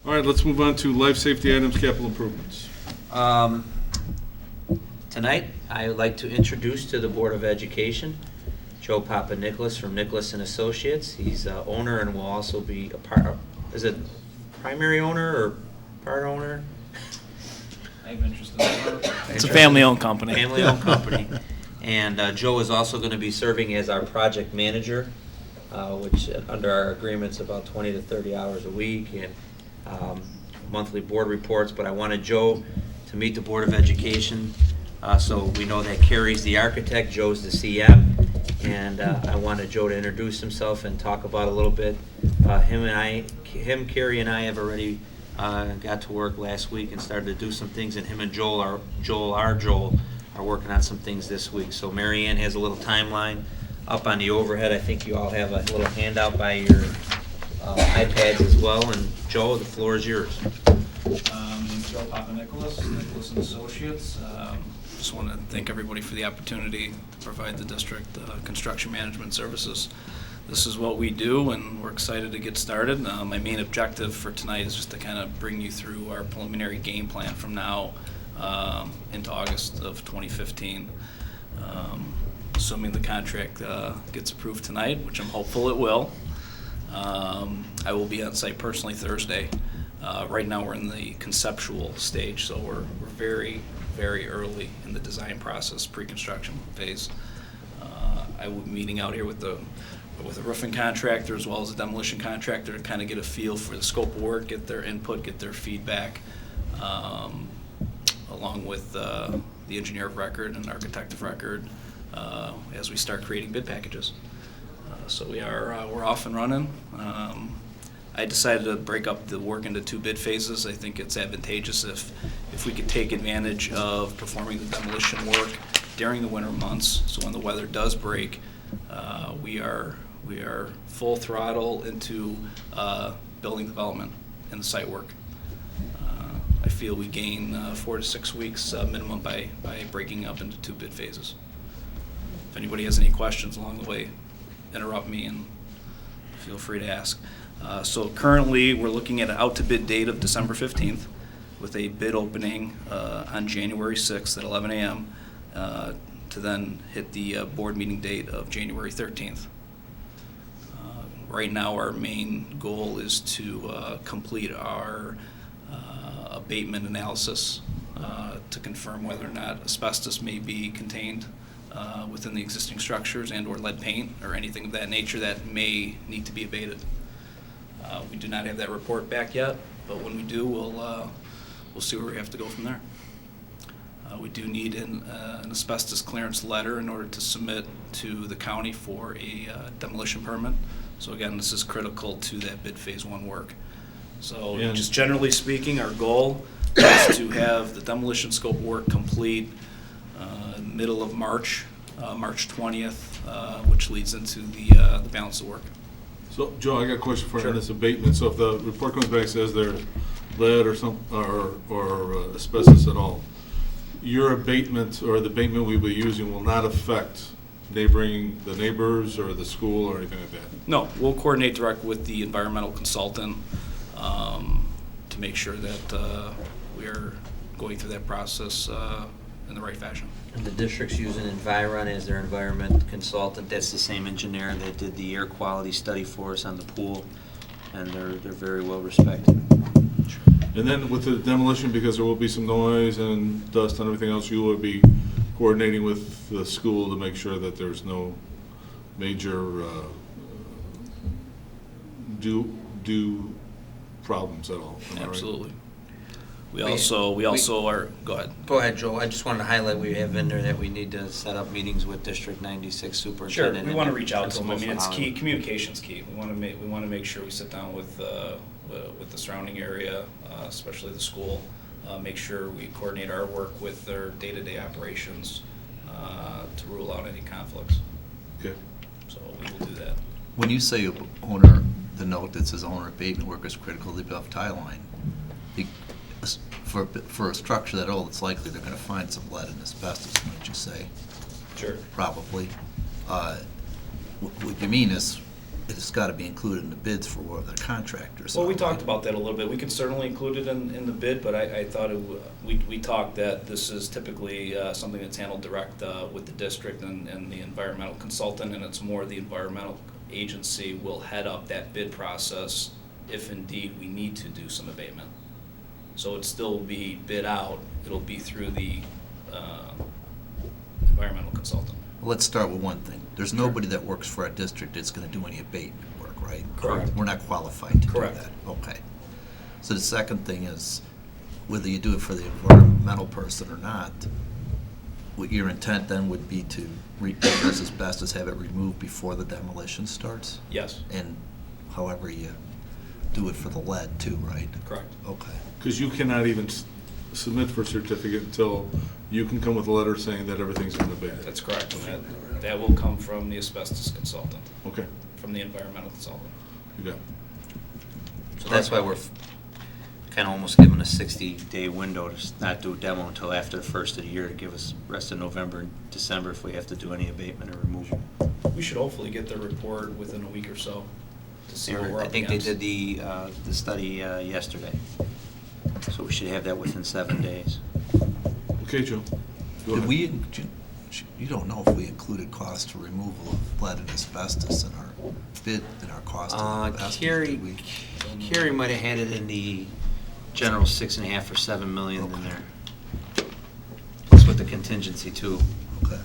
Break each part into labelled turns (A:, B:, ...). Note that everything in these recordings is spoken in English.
A: All right, let's move on to life safety items, capital improvements.
B: Tonight, I would like to introduce to the Board of Education Joe Papa-Nicholas from Nicholas and Associates. He's owner and will also be a part of, is it primary owner or part owner?
C: I have interest in it. It's a family-owned company.
B: Family-owned company. And Joe is also going to be serving as our project manager, which under our agreement's about 20 to 30 hours a week, and monthly board reports. But I wanted Joe to meet the Board of Education, so we know that Carrie's the architect, Joe's the CM, and I wanted Joe to introduce himself and talk about a little bit. Carrie and I have already got to work last week and started to do some things, and him and Joel are working on some things this week. So Mary Ann has a little timeline up on the overhead. I think you all have a little handout by your iPads as well. And Joe, the floor is yours.
C: Joe Papa-Nicholas, Nicholas and Associates. Just want to thank everybody for the opportunity to provide the district construction management services. This is what we do, and we're excited to get started. My main objective for tonight is just to kind of bring you through our preliminary game plan from now into August of 2015. Assuming the contract gets approved tonight, which I'm hopeful it will. I will be on site personally Thursday. Right now we're in the conceptual stage, so we're very, very early in the design process, pre-construction phase. I will be meeting out here with a roofing contractor as well as a demolition contractor to kind of get a feel for the scope of work, get their input, get their feedback, along with the engineer of record and architect of record as we start creating bid packages. So we're off and running. I decided to break up the work into 2 bid phases. I think it's advantageous if we could take advantage of performing the demolition work during the winter months. So when the weather does break, we are full throttle into building development and the site work. I feel we gain 4 to 6 weeks minimum by breaking up into 2 bid phases. If anybody has any questions along the way, interrupt me and feel free to ask. So currently, we're looking at an out-to-bid date of December 15th with a bid opening on January 6th at 11 a.m. To then hit the board meeting date of January 13th. Right now, our main goal is to complete our abatement analysis to confirm whether or not asbestos may be contained within the existing structures and or lead paint or anything of that nature that may need to be abated. We do not have that report back yet, but when we do, we'll see where we have to go from there. We do need an asbestos clearance letter in order to submit to the county for a demolition permit. So again, this is critical to that bid phase 1 work. So just generally speaking, our goal is to have the demolition scope work complete middle of March, March 20th, which leads into the balance of work.
A: So, Joe, I got a question for you
C: Sure.
A: on this abatement. So if the report comes back and says there's lead or asbestos at all, your abatement or the abatement we will be using will not affect the neighbors or the school or anything like that?
C: No, we'll coordinate direct with the environmental consultant to make sure that we are going through that process in the right fashion.
B: And the district's using Environ as their environment consultant. That's the same engineer that did the air quality study for us on the pool, and they're very well respected.
A: And then with the demolition, because there will be some noise and dust and everything else, you will be coordinating with the school to make sure that there's no major due problems at all. Am I right?
C: Absolutely. We also are, go ahead.
B: Go ahead, Joe. I just wanted to highlight we have in there that we need to set up meetings with District 96
C: Sure,
B: Superintendent.
C: we want to reach out to them. I mean,
B: principals
C: it's
B: for
C: key.
B: Hollywood.
C: Communication's key. We want to make sure we sit down with the surrounding area, especially the school. Make sure we coordinate our work with their day-to-day operations to rule out any conflicts.
A: Okay.
C: So we will do that.
D: When you say owner, the note that says owner abatement work is critical to the above tie line, for a structure that old, it's likely they're going to find some lead and asbestos, wouldn't you say?
C: Sure.
D: Probably. What you mean is it's got to be included in the bids for whatever the contractors are.
C: Well, we talked
D: right?
C: about that a little bit. We could certainly include it in the bid, but I thought we talked that this is typically something that's handled direct with the district and the environmental consultant, and it's more the environmental agency will head up that bid process if indeed we need to do some abatement. So it still will be bid out. It'll be through the environmental consultant.
D: Well, let's start with one thing. There's nobody that works for our district that's going to do any abatement work, right?
C: Correct.
D: We're not qualified to
C: Correct.
D: do that. Okay. So the second thing is, whether you do it for the environmental person or not, what your intent then would be to as asbestos, have it removed before the demolition starts?
C: Yes,
D: And however you do it for the lead too, right?
C: correct.
D: Okay.
A: Because you cannot even submit for a certificate until you can come with a letter saying that everything's been abated.
C: That's correct. And that will come from the asbestos consultant,
A: Okay,
C: from the environmental consultant.
A: you got it.
B: So that's why we're kind of almost given a 60-day window to not do a demo until after the first of the year, to give us rest of November and December if we have to do any abatement or removal.
C: We should hopefully get the report within a week or so to see what we're
B: I
C: up
B: think they
C: against.
B: did the study yesterday, so we should have that within 7 days.
A: Okay, Joe. Go
D: Did
A: ahead.
D: we, you don't know if we included cost for removal of lead and asbestos in our bid, in our cost of estimate, did we?
B: Carrie might have had it in the general 6.5 or 7 million in there. That's with the contingency too.
D: Okay.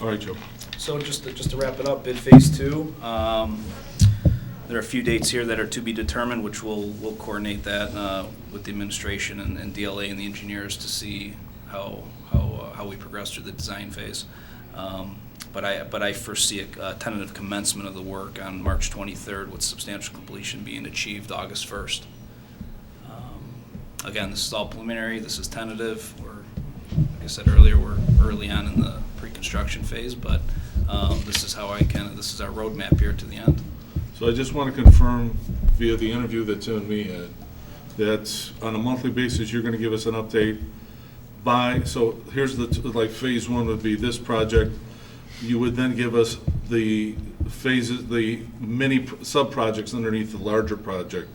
A: All right, Joe.
C: So just to wrap it up, bid phase 2, there are a few dates here that are to be determined, which we'll coordinate that with the administration and DLA and the engineers to see how we progress through the design phase. But I foresee a tentative commencement of the work on March 23rd, with substantial completion being achieved August 1st. Again, this is all preliminary. This is tentative. Like I said earlier, we're early on in the pre-construction phase, but this is how this is our roadmap here to the end.
A: So I just want to confirm via the interview that Tim and me had, that on a monthly basis, you're going to give us an update so here's like phase 1 would be this project. You would then give us the phases, the mini sub-projects underneath the larger project,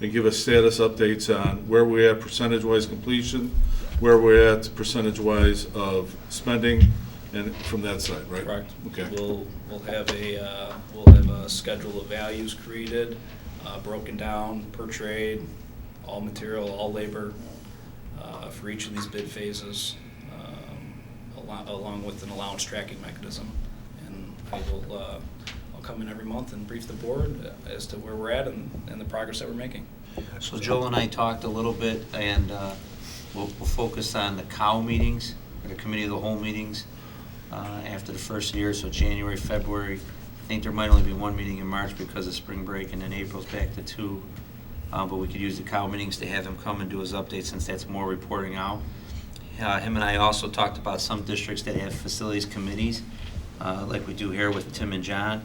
A: and give us status updates on where we're at percentage-wise completion, where we're at percentage-wise of spending, and from that side, right?
C: Correct.
A: Okay.
C: We'll have a schedule of values created, broken down per trade, all material, all labor, for each of these bid phases, along with an allowance tracking mechanism. And I'll come in every month and brief the board as to where we're at and the progress that we're making.
B: So Joe and I talked a little bit, and we'll focus on the COW meetings, or the Committee of the Whole meetings, after the first year, so January, February. I think there might only be one meeting in March because of spring break, and then April's back to 2. But we could use the COW meetings to have him come and do his update, since that's more reporting out. Him and I also talked about some districts that have facilities committees, like we do here with Tim and John.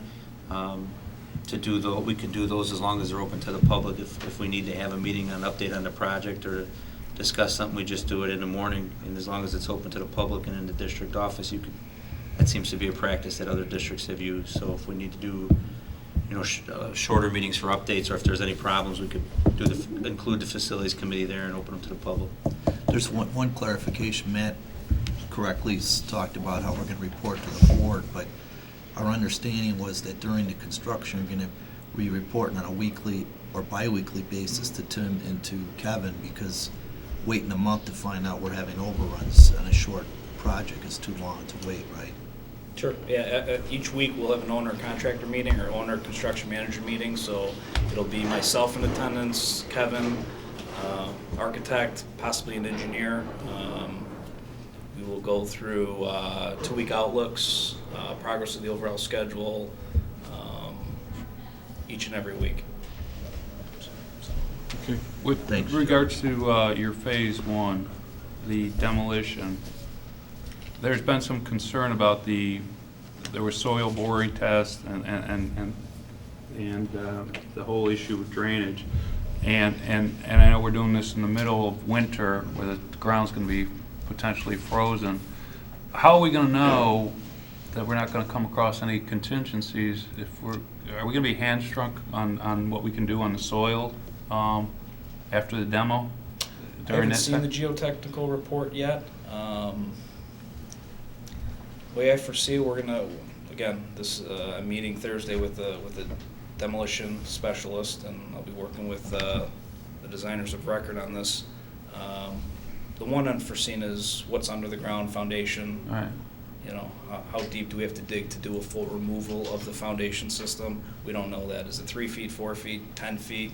B: We can do those as long as they're open to the public. If we need to have a meeting, an update on the project, or discuss something, we just do it in the morning. And as long as it's open to the public and in the district office, that seems to be a practice that other districts have used. So if we need to do shorter meetings for updates, or if there's any problems, we could include the facilities committee there and open them to the public.
D: There's one clarification. Matt correctly talked about how we're going to report to the board, but our understanding was that during the construction, we're going to be reporting on a weekly or bi-weekly basis to Tim and to Kevin, because waiting a month to find out we're having overruns on a short project is too long to wait, right?
C: Sure. Yeah, each week we'll have an owner-contractor meeting or owner-construction manager meeting, so it'll be myself in attendance, Kevin, architect, possibly an engineer. We will go through 2-week outlooks, progress of the overall schedule, each and every week.
A: Okay.
E: With
D: Thanks,
E: regards to your phase 1, the demolition, there's been some concern about there was soil boring tests and the whole issue with drainage. And I know we're doing this in the middle of winter where the ground's going to be potentially frozen. How are we going to know that we're not gonna come across any contingencies if are we gonna be hamstrung on what we can do on the soil, after the demo?
C: I
E: during
C: haven't
E: that
C: seen the
E: time?
C: geotechnical report yet. Way I foresee, we're gonna, again, this, I'm meeting Thursday with the demolition specialist, and I'll be working with the designers of record on this. The one unforeseen is what's under the ground foundation.
E: All right.
C: You know, how deep do we have to dig to do a full removal of the foundation system? We don't know that. Is it 3 feet, 4 feet, 10 feet?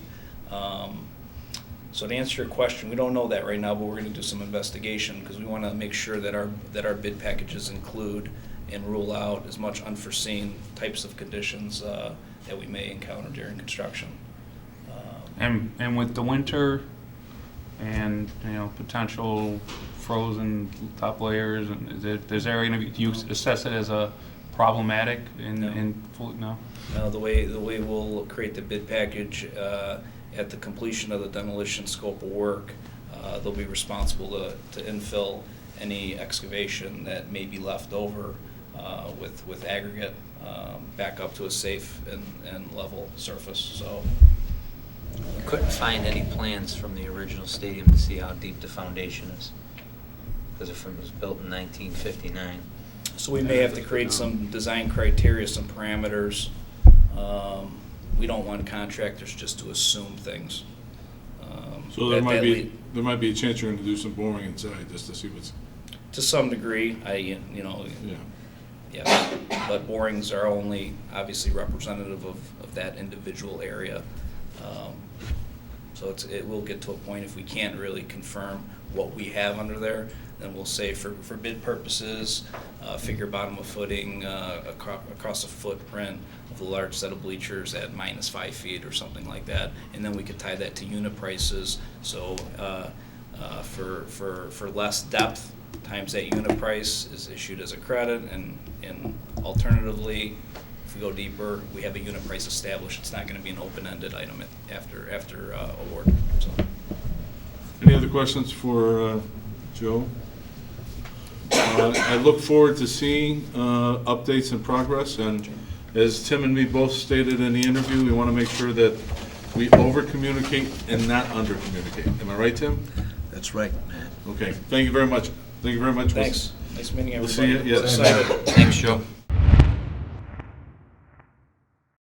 C: So to answer your question, we don't know that right now, but we're gonna do some investigation because we wanna make sure that our bid packages include and rule out as much unforeseen types of conditions that we may encounter during construction.
E: And with the winter and, potential frozen top layers, and is there gonna be, do you assess it as a problematic no?
C: Now, the way we'll create the bid package, at the completion of the demolition scope of work, they'll be responsible to infill any excavation that may be left over with aggregate back up to a safe and level surface, so.
B: Couldn't find any plans from the original stadium to see how deep the foundation is, because it was built in 1959.
C: So we may have to create some design criteria, some parameters. We don't want contractors just to assume things.
A: So there might
C: that
A: be a chance you're gonna do some boring inside just to see what's,
C: to some degree,
A: yeah.
C: yes, but borings are only obviously representative of that individual area. So it will get to a point if we can't really confirm what we have under there, then we'll say for bid purposes, figure bottom of footing across the footprint of the large set of bleachers at -5 feet or something like that, and then we could tie that to unit prices. So for less depth, times that unit price is issued as a credit, and alternatively, if we go deeper, we have a unit price established. It's not going to be an open-ended item after award. So.
A: Any other questions for Joe? I look forward to seeing updates and progress, and as Tim and me both stated in the interview, we want to make sure that we over-communicate and not under-communicate. Am I right, Tim?
D: That's right.
A: Okay, thank you very much. Thank you very much.
C: Thanks. Nice meeting
A: We'll
C: everybody.
A: see you. Yeah.
C: Excited.
B: Thanks, Joe.